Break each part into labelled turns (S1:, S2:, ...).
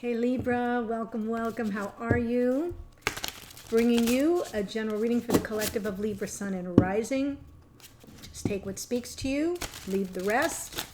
S1: Hey Libra, welcome, welcome. How are you? Bringing you a general reading for the collective of Libra, Sun, and Rising. Just take what speaks to you, leave the rest.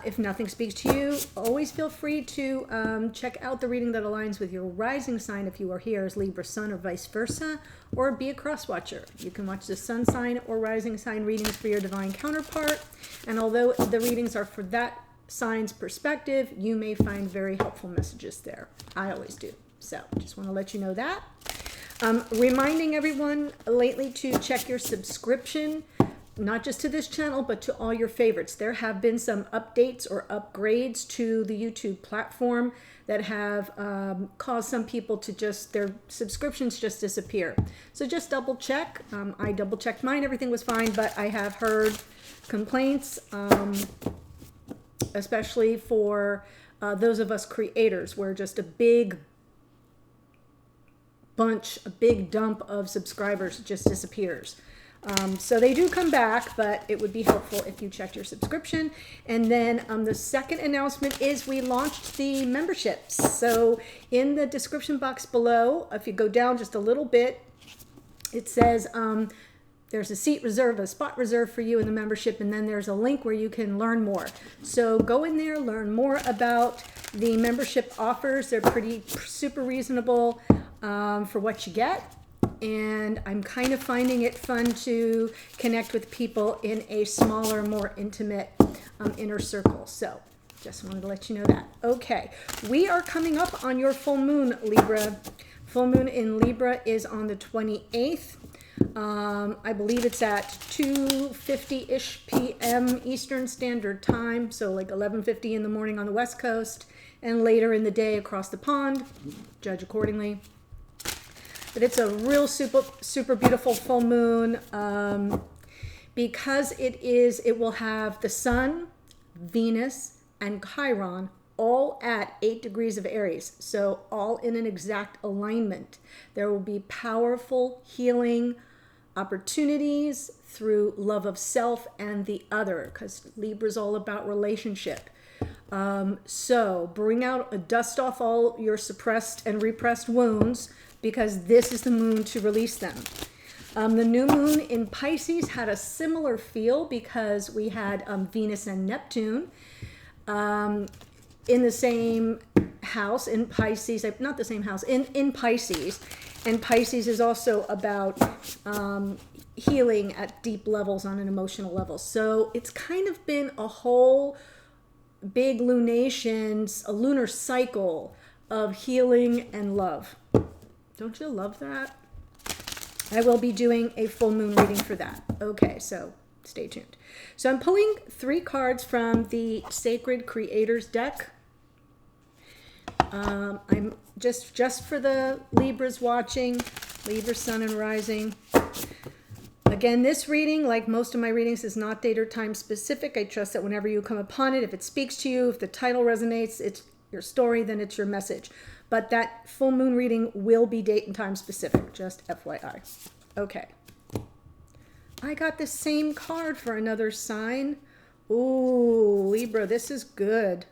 S1: If nothing speaks to you, always feel free to check out the reading that aligns with your rising sign if you are here as Libra Sun or vice versa, or be a cross watcher. You can watch the sun sign or rising sign readings for your divine counterpart. And although the readings are for that sign's perspective, you may find very helpful messages there. I always do. So just want to let you know that. Reminding everyone lately to check your subscription, not just to this channel, but to all your favorites. There have been some updates or upgrades to the YouTube platform that have caused some people to just, their subscriptions just disappear. So just double check. I double checked mine, everything was fine, but I have heard complaints, especially for those of us creators, where just a big bunch, a big dump of subscribers just disappears. So they do come back, but it would be helpful if you checked your subscription. And then the second announcement is we launched the memberships. So in the description box below, if you go down just a little bit, it says there's a seat reserved, a spot reserved for you in the membership, and then there's a link where you can learn more. So go in there, learn more about the membership offers. They're pretty super reasonable for what you get. And I'm kind of finding it fun to connect with people in a smaller, more intimate inner circle. So just wanted to let you know that. Okay, we are coming up on your full moon, Libra. Full moon in Libra is on the 28th. I believe it's at 2:50-ish p.m. Eastern Standard Time, so like 11:50 in the morning on the West Coast, and later in the day across the pond. Judge accordingly. But it's a real super beautiful full moon because it will have the Sun, Venus, and Chiron all at 8 degrees of Aries. So all in an exact alignment. There will be powerful healing opportunities through love of self and the other, because Libra is all about relationship. So bring out, dust off all your suppressed and repressed wounds, because this is the moon to release them. The new moon in Pisces had a similar feel because we had Venus and Neptune in the same house in Pisces, not the same house, in Pisces. And Pisces is also about healing at deep levels on an emotional level. So it's kind of been a whole big lunations, a lunar cycle of healing and love. Don't you love that? I will be doing a full moon reading for that. Okay, so stay tuned. So I'm pulling 3 cards from the Sacred Creators deck. I'm just for the Libras watching, Libra Sun and Rising. Again, this reading, like most of my readings, is not date or time specific. I trust that whenever you come upon it, if it speaks to you, if the title resonates, it's your story, then it's your message. But that full moon reading will be date and time specific, just FYI. Okay. I got the same card for another sign. Ooh, Libra, this is good.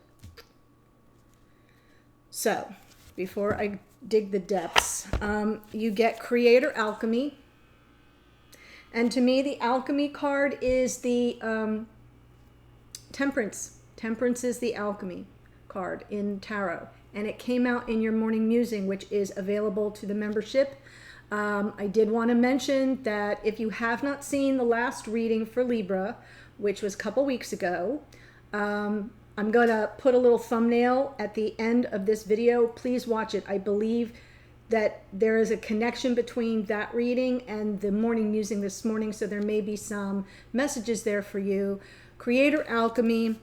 S1: So, before I dig the depths, you get Creator Alchemy. And to me, the Alchemy card is the Temperance. Temperance is the Alchemy card in Tarot. And it came out in your morning musing, which is available to the membership. I did want to mention that if you have not seen the last reading for Libra, which was a couple weeks ago, I'm going to put a little thumbnail at the end of this video. Please watch it. I believe that there is a connection between that reading and the morning musing this morning, so there may be some messages there for you. Creator Alchemy,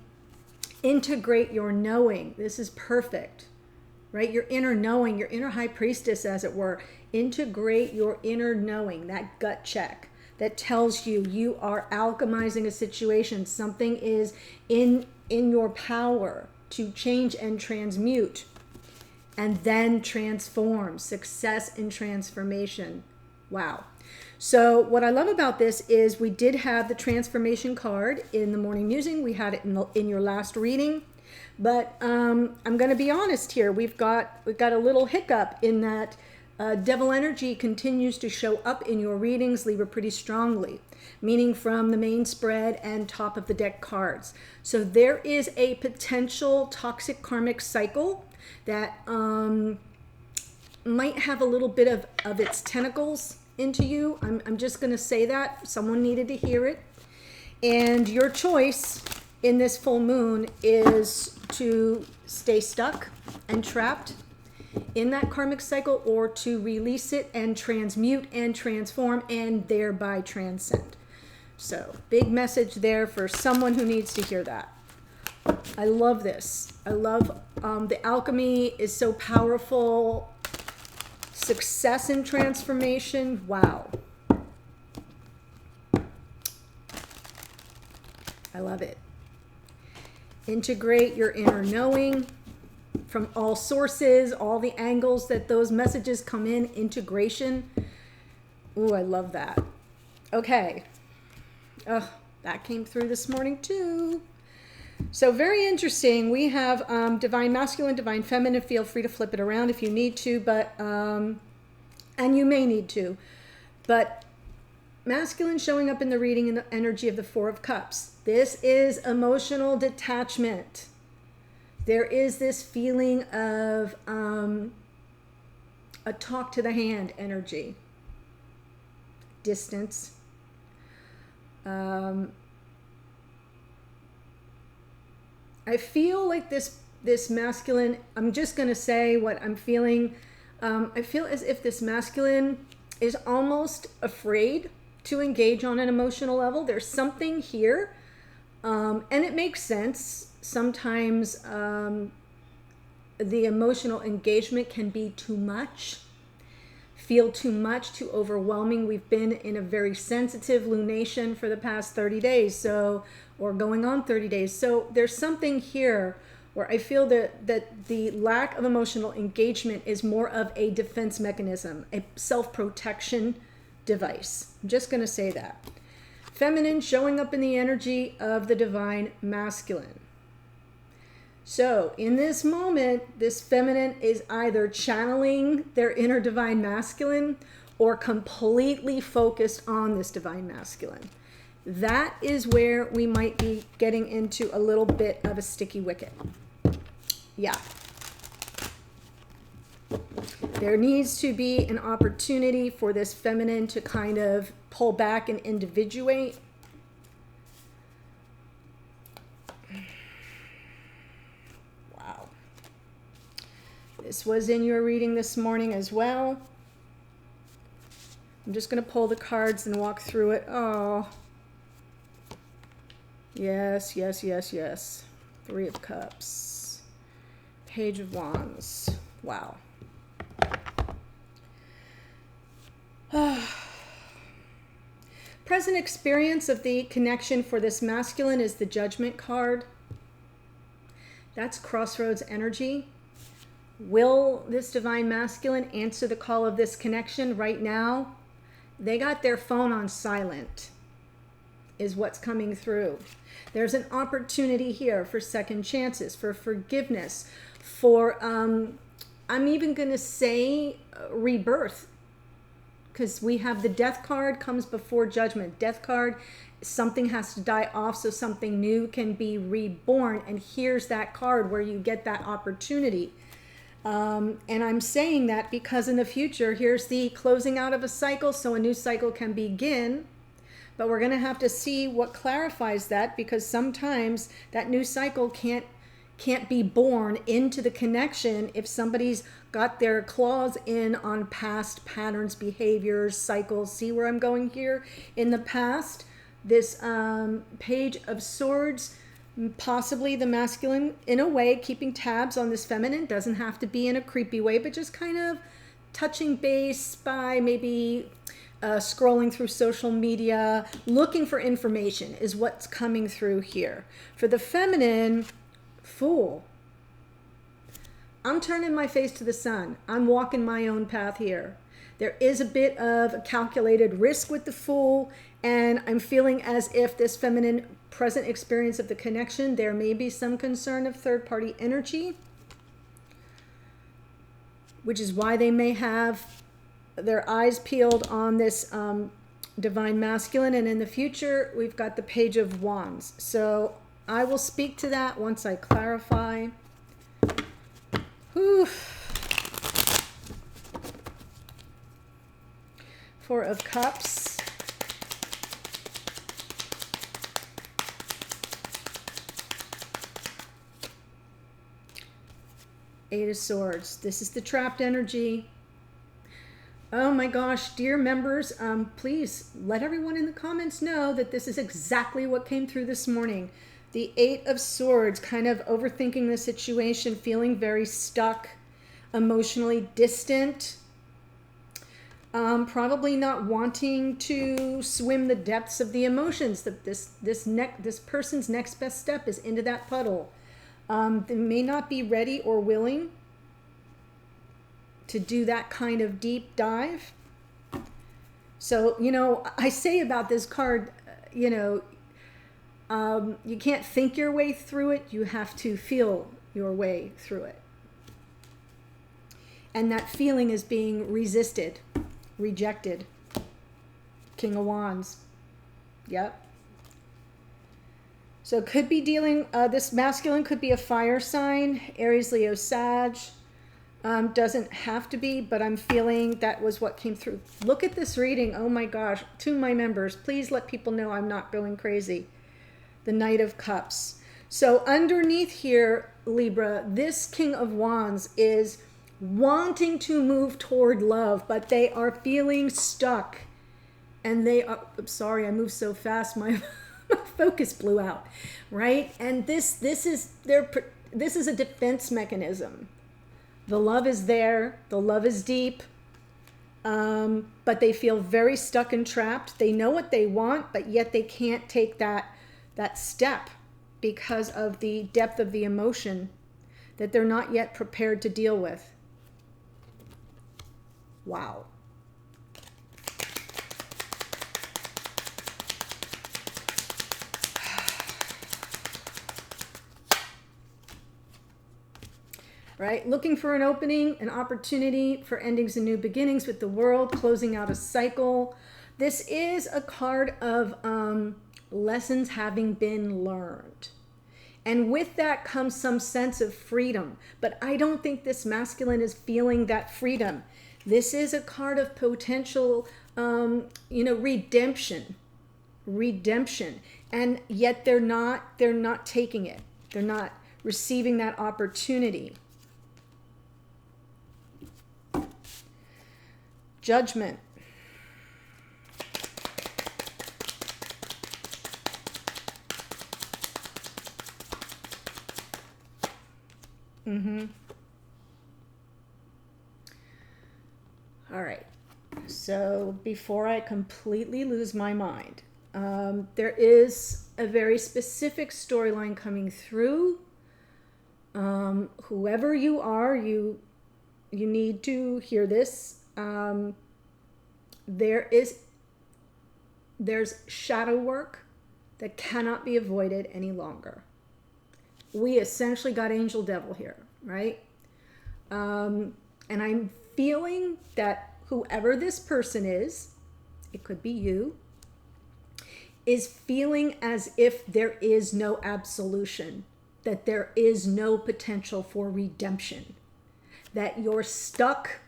S1: integrate your knowing. This is perfect, right? Your inner knowing, your inner high priestess, as it were. Integrate your inner knowing, that gut check that tells you you are alchemizing a situation. Something is in your power to change and transmute and then transform. Success in transformation. Wow. So what I love about this is we did have the transformation card in the morning musing. We had it in your last reading. But I'm going to be honest here. We've got a little hiccup in that devil energy continues to show up in your readings, Libra, pretty strongly, meaning from the main spread and top of the deck cards. So there is a potential toxic karmic cycle that might have a little bit of its tentacles into you. I'm just going to say that. Someone needed to hear it. And your choice in this full moon is to stay stuck and trapped in that karmic cycle, or to release it and transmute and transform and thereby transcend. So big message there for someone who needs to hear that. I love this. I love the alchemy is so powerful. Success and transformation. Wow. I love it. Integrate your inner knowing from all sources, all the angles that those messages come in, integration. Ooh, I love that. Okay. Oh, that came through this morning too. So very interesting. We have divine masculine, divine feminine. Feel free to flip it around if you need to, but and you may need to. But masculine showing up in the reading in the energy of the Four of Cups. This is emotional detachment. There is this feeling of a talk to the hand energy. Distance. I feel like this masculine, I'm just going to say what I'm feeling. I feel as if this masculine is almost afraid to engage on an emotional level. There's something here. And it makes sense. Sometimes the emotional engagement can be too much, feel too much, too overwhelming. We've been in a very sensitive lunation for the past 30 days, so, or going on 30 days. So there's something here where I feel that the lack of emotional engagement is more of a defense mechanism, a self-protection device. I'm just going to say that. Feminine showing up in the energy of the divine masculine. So in this moment, this feminine is either channeling their inner divine masculine or completely focused on this divine masculine. That is where we might be getting into a little bit of a sticky wicket. Yeah. There needs to be an opportunity for this feminine to kind of pull back and individuate. Wow. This was in your reading this morning as well. I'm just going to pull the cards and walk through it. Oh. Yes, yes, yes, yes. Three of Cups. Page of Wands. Wow. Present experience of the connection for this masculine is the Judgment card. That's crossroads energy. Will this divine masculine answer the call of this connection right now? They got their phone on silent, is what's coming through. There's an opportunity here for second chances, for forgiveness, for, I'm even going to say rebirth. Because we have the Death card comes before Judgment. Death card, something has to die off so something new can be reborn. And here's that card where you get that opportunity. And I'm saying that because in the future, here's the closing out of a cycle so a new cycle can begin. But we're going to have to see what clarifies that, because sometimes that new cycle can't be born into the connection if somebody's got their claws in on past patterns, behaviors, cycles. See where I'm going here? In the past, this Page of Swords, possibly the masculine, in a way, keeping tabs on this feminine. Doesn't have to be in a creepy way, but just kind of touching base by maybe scrolling through social media, looking for information is what's coming through here. For the feminine, Fool. I'm turning my face to the sun. I'm walking my own path here. There is a bit of a calculated risk with the Fool, and I'm feeling as if this feminine present experience of the connection. There may be some concern of third-party energy, which is why they may have their eyes peeled on this divine masculine. And in the future, we've got the Page of Wands. So I will speak to that once I clarify. Whew. Four of Cups. Eight of Swords. This is the trapped energy. Oh my gosh, dear members, please let everyone in the comments know that this is exactly what came through this morning. The Eight of Swords, kind of overthinking the situation, feeling very stuck, emotionally distant, probably not wanting to swim the depths of the emotions. That this person's next best step is into that puddle. They may not be ready or willing to do that kind of deep dive. So, you know, I say about this card, you know, you can't think your way through it. You have to feel your way through it. And that feeling is being resisted, rejected. King of Wands. Yep. So it could be dealing, this masculine could be a fire sign, Aries, Leo, Sag. Doesn't have to be, but I'm feeling that was what came through. Look at this reading. Oh my gosh. To my members, please let people know I'm not going crazy. The Knight of Cups. So underneath here, Libra, this King of Wands is wanting to move toward love, but they are feeling stuck. And they are, I'm sorry, I moved so fast, my focus blew out, right? And this is a defense mechanism. The love is there, the love is deep, but they feel very stuck and trapped. They know what they want, but yet they can't take that step because of the depth of the emotion that they're not yet prepared to deal with. Wow. Right? Looking for an opening, an opportunity for endings and new beginnings with the world, closing out a cycle. This is a card of lessons having been learned. And with that comes some sense of freedom. But I don't think this masculine is feeling that freedom. This is a card of potential, redemption. Redemption. And yet they're not taking it. They're not receiving that opportunity. Judgment. All right. So before I completely lose my mind, there is a very specific storyline coming through. Whoever you are, you need to hear this. There's shadow work that cannot be avoided any longer. We essentially got angel devil here, right? And I'm feeling that whoever this person is, it could be you, is feeling as if there is no absolution, that there is no potential for redemption, that you're stuck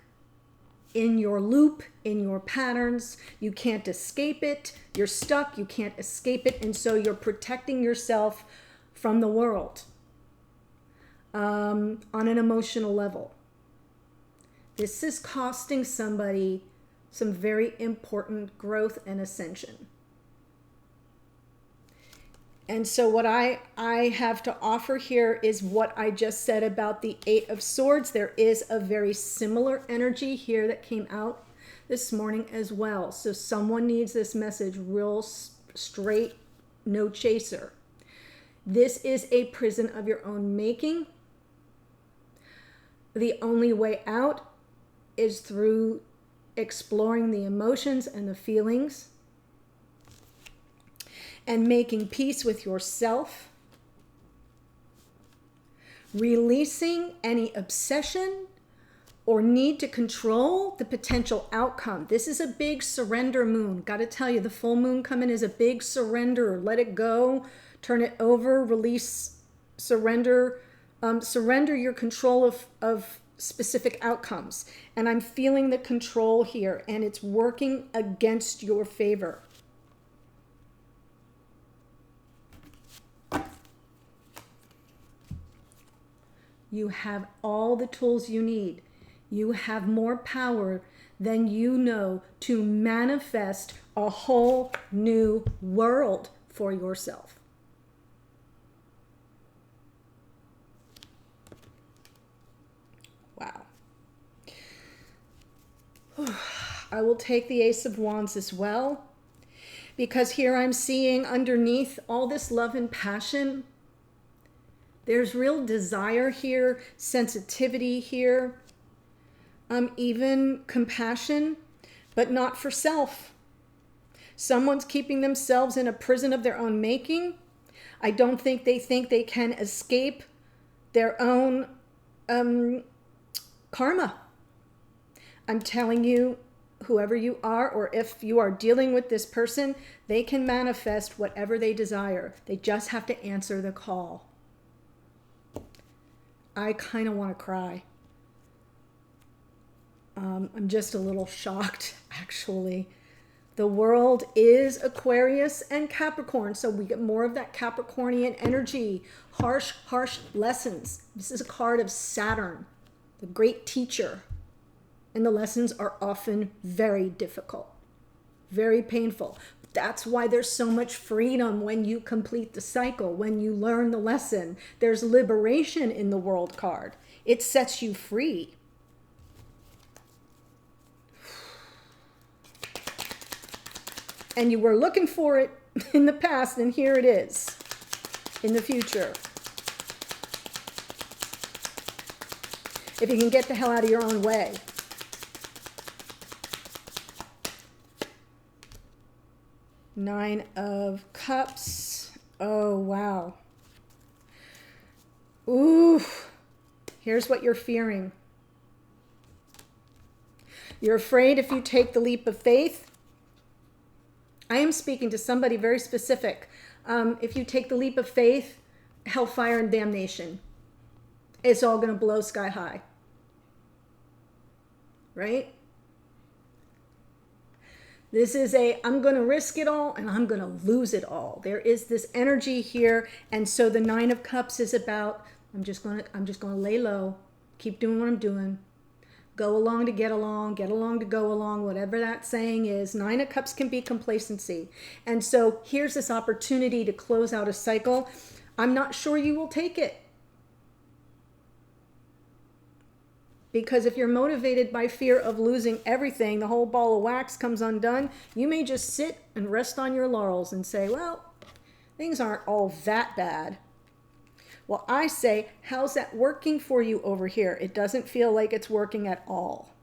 S1: in your loop, in your patterns. You can't escape it. You're stuck. You can't escape it. And so you're protecting yourself from the world on an emotional level. This is costing somebody some very important growth and ascension. And so what I have to offer here is what I just said about the Eight of Swords. There is a very similar energy here that came out this morning as well. So someone needs this message real straight, no chaser. This is a prison of your own making. The only way out is through exploring the emotions and the feelings. and making peace with yourself, releasing any obsession or need to control the potential outcome. This is a big surrender moon. Got to tell you, the full moon coming is a big surrender. Let it go, turn it over, release, surrender, surrender your control of specific outcomes. And I'm feeling the control here, and it's working against your favor. You have all the tools you need. You have more power than you know to manifest a whole new world for yourself. Wow. I will take the Ace of Wands as well, because here I'm seeing underneath all this love and passion, there's real desire here, sensitivity here, even compassion, but not for self. Someone's keeping themselves in a prison of their own making. I don't think they can escape their own karma. I'm telling you, whoever you are, or if you are dealing with this person, they can manifest whatever they desire. They just have to answer the call. I kind of want to cry. I'm just a little shocked, actually. The world is Aquarius and Capricorn, so we get more of that Capricornian energy. Harsh, harsh lessons. This is a card of Saturn, the great teacher. And the lessons are often very difficult, very painful. That's why there's so much freedom when you complete the cycle, when you learn the lesson. There's liberation in the World card. It sets you free. And you were looking for it in the past, and here it is in the future. If you can get the hell out of your own way. Nine of Cups. Oh, wow. Ooh. Here's what you're fearing. You're afraid if you take the leap of faith. I am speaking to somebody very specific. If you take the leap of faith, hellfire and damnation. It's all going to blow sky high. Right? This is I'm going to risk it all and I'm going to lose it all. There is this energy here. And so the Nine of Cups is about, I'm just going to lay low, keep doing what I'm doing. Go along to get along to go along, whatever that saying is. Nine of Cups can be complacency. And so here's this opportunity to close out a cycle. I'm not sure you will take it. Because if you're motivated by fear of losing everything, the whole ball of wax comes undone, you may just sit and rest on your laurels and say, well, things aren't all that bad. Well, I say, how's that working for you over here? It doesn't feel like it's working at all.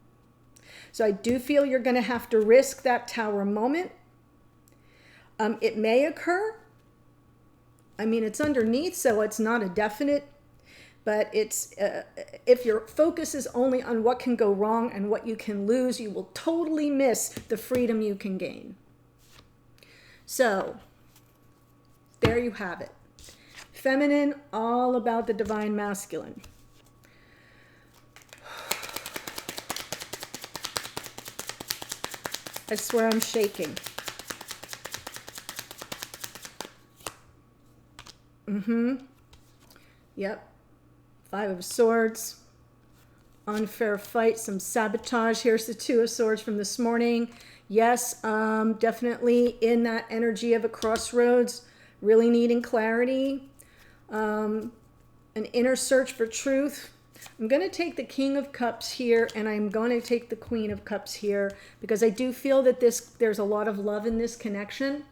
S1: So I do feel you're going to have to risk that tower moment. It may occur. I mean, it's underneath, so it's not a definite. But it's if your focus is only on what can go wrong and what you can lose, you will totally miss the freedom you can gain. So there you have it. Feminine, all about the divine masculine. I swear I'm shaking. Yep. Five of Swords. Unfair fight, some sabotage. Here's the Two of Swords from this morning. Yes, definitely in that energy of a crossroads, really needing clarity. An inner search for truth. I'm going to take the King of Cups here, and I'm going to take the Queen of Cups here, because I do feel that there's a lot of love in this connection.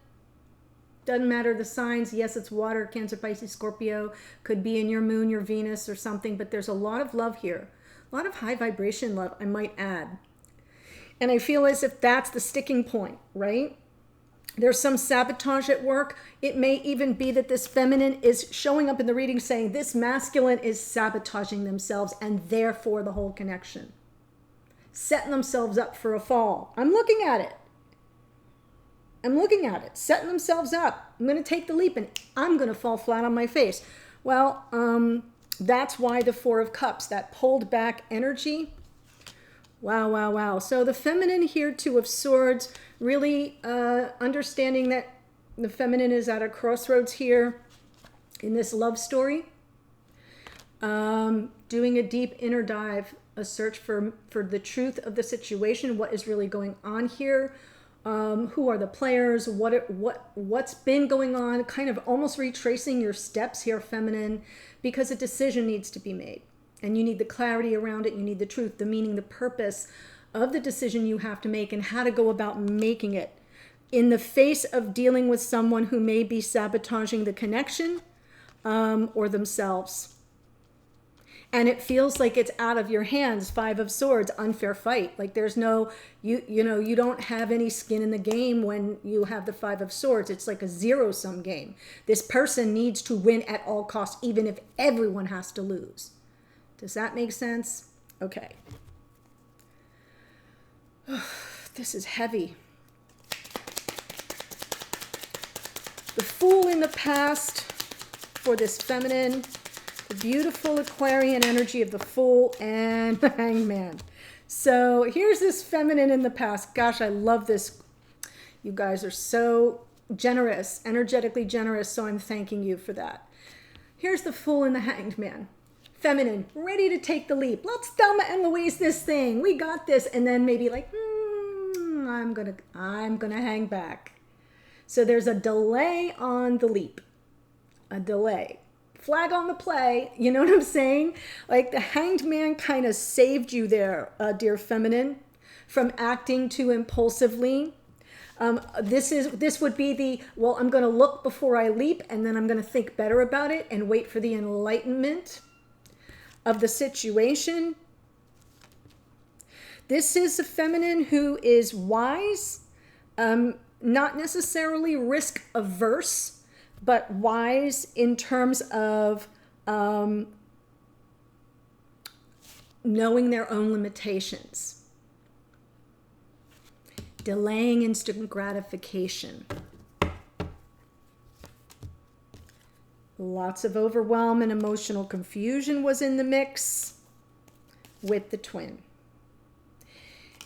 S1: Doesn't matter the signs. Yes, it's water, Cancer, Pisces, Scorpio. Could be in your moon, your Venus or something, but there's a lot of love here. A lot of high vibration love, I might add. And I feel as if that's the sticking point, right? There's some sabotage at work. It may even be that this feminine is showing up in the reading saying this masculine is sabotaging themselves and therefore the whole connection. Setting themselves up for a fall. I'm looking at it. Setting themselves up. I'm going to take the leap and I'm going to fall flat on my face. Well, that's why the Four of Cups, that pulled back energy. Wow, wow, wow. So the feminine here, Two of Swords, really understanding that the feminine is at a crossroads here in this love story. Doing a deep inner dive, a search for the truth of the situation, what is really going on here, who are the players, what's been going on, kind of almost retracing your steps here, feminine, because a decision needs to be made. And you need the clarity around it. You need the truth, the meaning, the purpose of the decision you have to make and how to go about making it in the face of dealing with someone who may be sabotaging the connection or themselves. And it feels like it's out of your hands. Five of Swords, unfair fight. Like there's no, you don't have any skin in the game when you have the Five of Swords. It's like a zero-sum game. This person needs to win at all costs, even if everyone has to lose. Does that make sense? Okay. This is heavy. The Fool in the past for this feminine. The beautiful Aquarian energy of the Fool and the Hangman. So here's this feminine in the past. Gosh, I love this. You guys are so generous, energetically generous, so I'm thanking you for that. Here's the Fool and the Hanged Man. Feminine, ready to take the leap. Let's Thelma and Louise this thing. We got this. And then maybe like, I'm gonna hang back. So there's a delay on the leap. A delay. Flag on the play. You know what I'm saying? Like the Hanged Man kind of saved you there, dear feminine, from acting too impulsively. This would be the, well, I'm going to look before I leap, and then I'm going to think better about it and wait for the enlightenment of the situation. This is a feminine who is wise, not necessarily risk averse, but wise in terms of knowing their own limitations. Delaying instant gratification. Lots of overwhelm and emotional confusion was in the mix with the twin.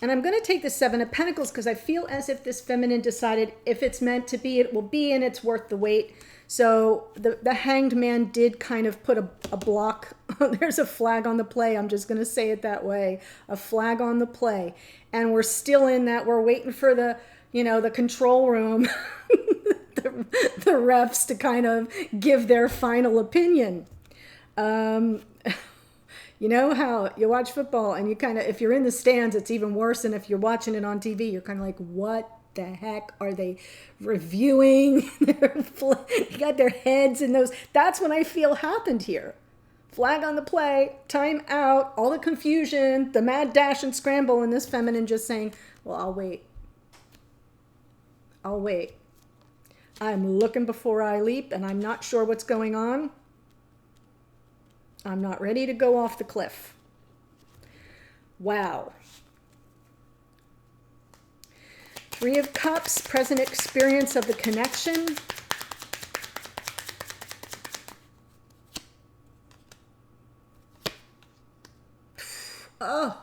S1: And I'm going to take the Seven of Pentacles because I feel as if this feminine decided if it's meant to be, it will be, and it's worth the wait. So the Hanged Man did kind of put a block. There's a flag on the play. I'm just going to say it that way. A flag on the play. And we're still in that. We're waiting for the control room, the refs to kind of give their final opinion. You know how you watch football and you kind of, if you're in the stands, it's even worse. And if you're watching it on TV, you're kind of like, what the heck are they reviewing? They got their heads in those. That's what I feel happened here. Flag on the play, time out, all the confusion, the mad dash and scramble, and this feminine just saying, well, I'll wait. I'll wait. I'm looking before I leap, and I'm not sure what's going on. I'm not ready to go off the cliff. Wow. Three of Cups, present experience of the connection. Oh,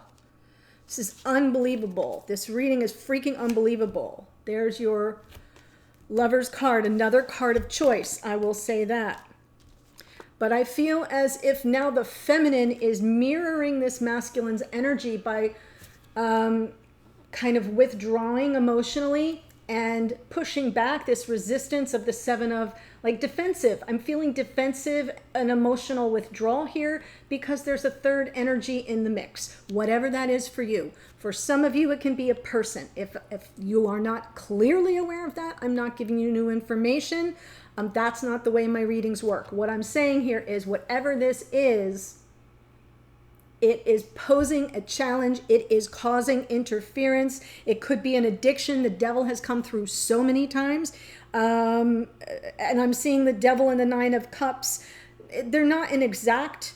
S1: this is unbelievable. This reading is freaking unbelievable. There's your Lover's card, another card of choice, I will say that. But I feel as if now the feminine is mirroring this masculine's energy by kind of withdrawing emotionally and pushing back this resistance of the Seven of, like, defensive. I'm feeling defensive and emotional withdrawal here because there's a third energy in the mix, whatever that is for you. For some of you, it can be a person. If you are not clearly aware of that, I'm not giving you new information. That's not the way my readings work. What I'm saying here is whatever this is, It is posing a challenge. It is causing interference. It could be an addiction. The devil has come through so many times. And I'm seeing the devil in the Nine of Cups. They're not in exact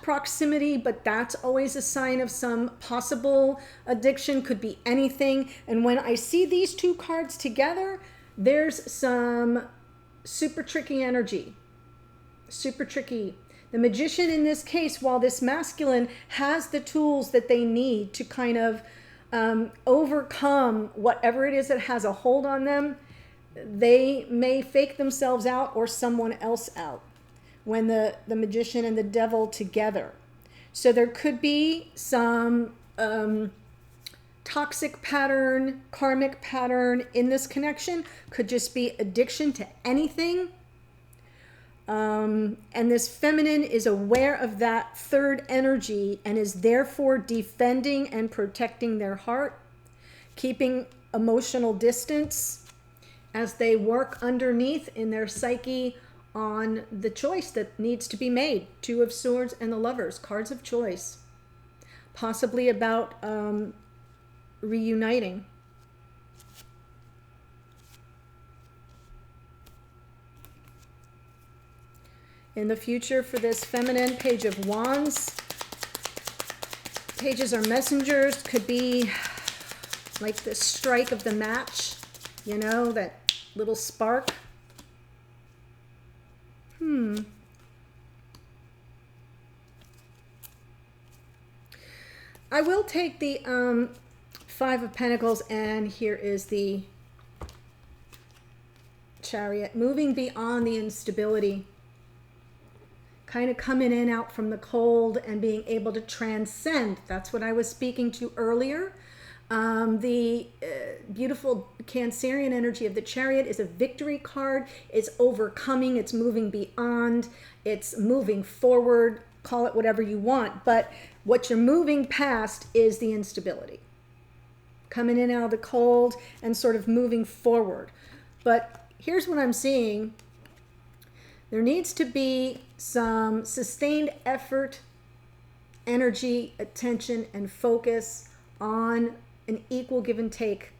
S1: proximity, but that's always a sign of some possible addiction. Could be anything. And when I see these two cards together, there's some super tricky energy. Super tricky. The Magician in this case, while this masculine has the tools that they need to kind of overcome whatever it is that has a hold on them, they may fake themselves out or someone else out when the Magician and the Devil together. So there could be some toxic pattern, karmic pattern in this connection. Could just be addiction to anything. And this feminine is aware of that third energy and is therefore defending and protecting their heart, keeping emotional distance as they work underneath in their psyche on the choice that needs to be made. Two of Swords and the Lovers, cards of choice, possibly about reuniting. In the future for this feminine, Page of Wands. Pages are messengers. Could be like the strike of the match, you know, that little spark. I will take the Five of Pentacles, and here is the Chariot. Moving beyond the instability. Kind of coming in out from the cold and being able to transcend. That's what I was speaking to earlier. The beautiful Cancerian energy of the Chariot is a victory card. It's overcoming. It's moving beyond. It's moving forward. Call it whatever you want. But what you're moving past is the instability. Coming in out of the cold and sort of moving forward. But here's what I'm seeing. There needs to be some sustained effort, energy, attention, and focus on an equal give and take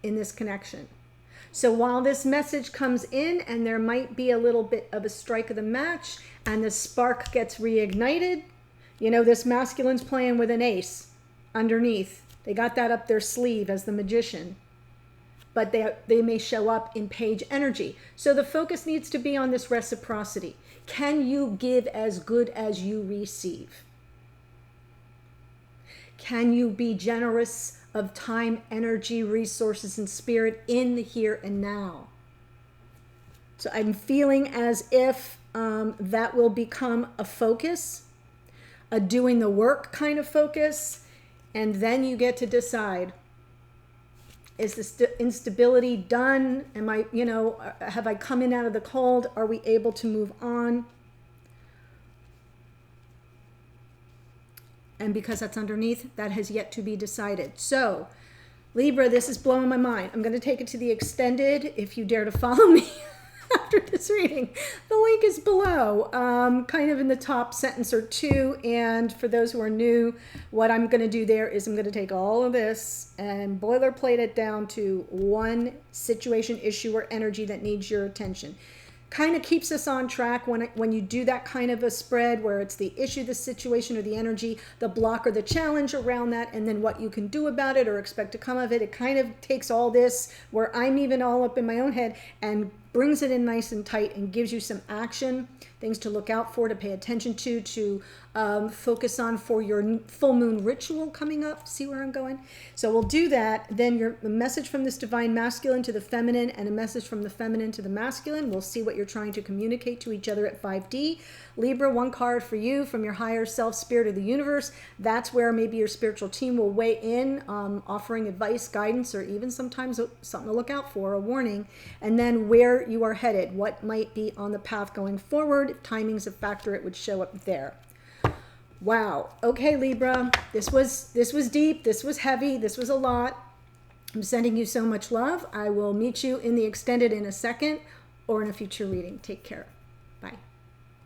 S1: in this connection. So while this message comes in and there might be a little bit of a strike of the match and the spark gets reignited, you know, this masculine's playing with an ace underneath. They got that up their sleeve as the Magician. But they may show up in page energy. So the focus needs to be on this reciprocity. Can you give as good as you receive? Can you be generous of time, energy, resources, and spirit in the here and now? So I'm feeling as if that will become a focus, a doing the work kind of focus, and then you get to decide. Is this instability done? Am I, you know, have I come in out of the cold? Are we able to move on? And because that's underneath, that has yet to be decided. So, Libra, this is blowing my mind. I'm going to take it to the extended if you dare to follow me after this reading. The link is below, kind of in the top sentence or two. And for those who are new, what I'm going to do there is I'm going to take all of this and boilerplate it down to one situation, issue, or energy that needs your attention. Kind of keeps us on track when you do that kind of a spread where it's the issue, the situation, or the energy, the block or the challenge around that, and then what you can do about it or expect to come of it. It kind of takes all this where I'm even all up in my own head and brings it in nice and tight and gives you some action, things to look out for, to pay attention to focus on for your full moon ritual coming up. See where I'm going? So we'll do that. Then the message from this divine masculine to the feminine and a message from the feminine to the masculine. We'll see what you're trying to communicate to each other at 5D. Libra, one card for you from your higher self, spirit of the universe. That's where maybe your spiritual team will weigh in, offering advice, guidance, or even sometimes something to look out for, a warning. And then where you are headed, what might be on the path going forward. If timing's a factor, it would show up there. Wow. Okay, Libra, this was deep, this was heavy, this was a lot. I'm sending you so much love. I will meet you in the extended in a second or in a future reading. Take care.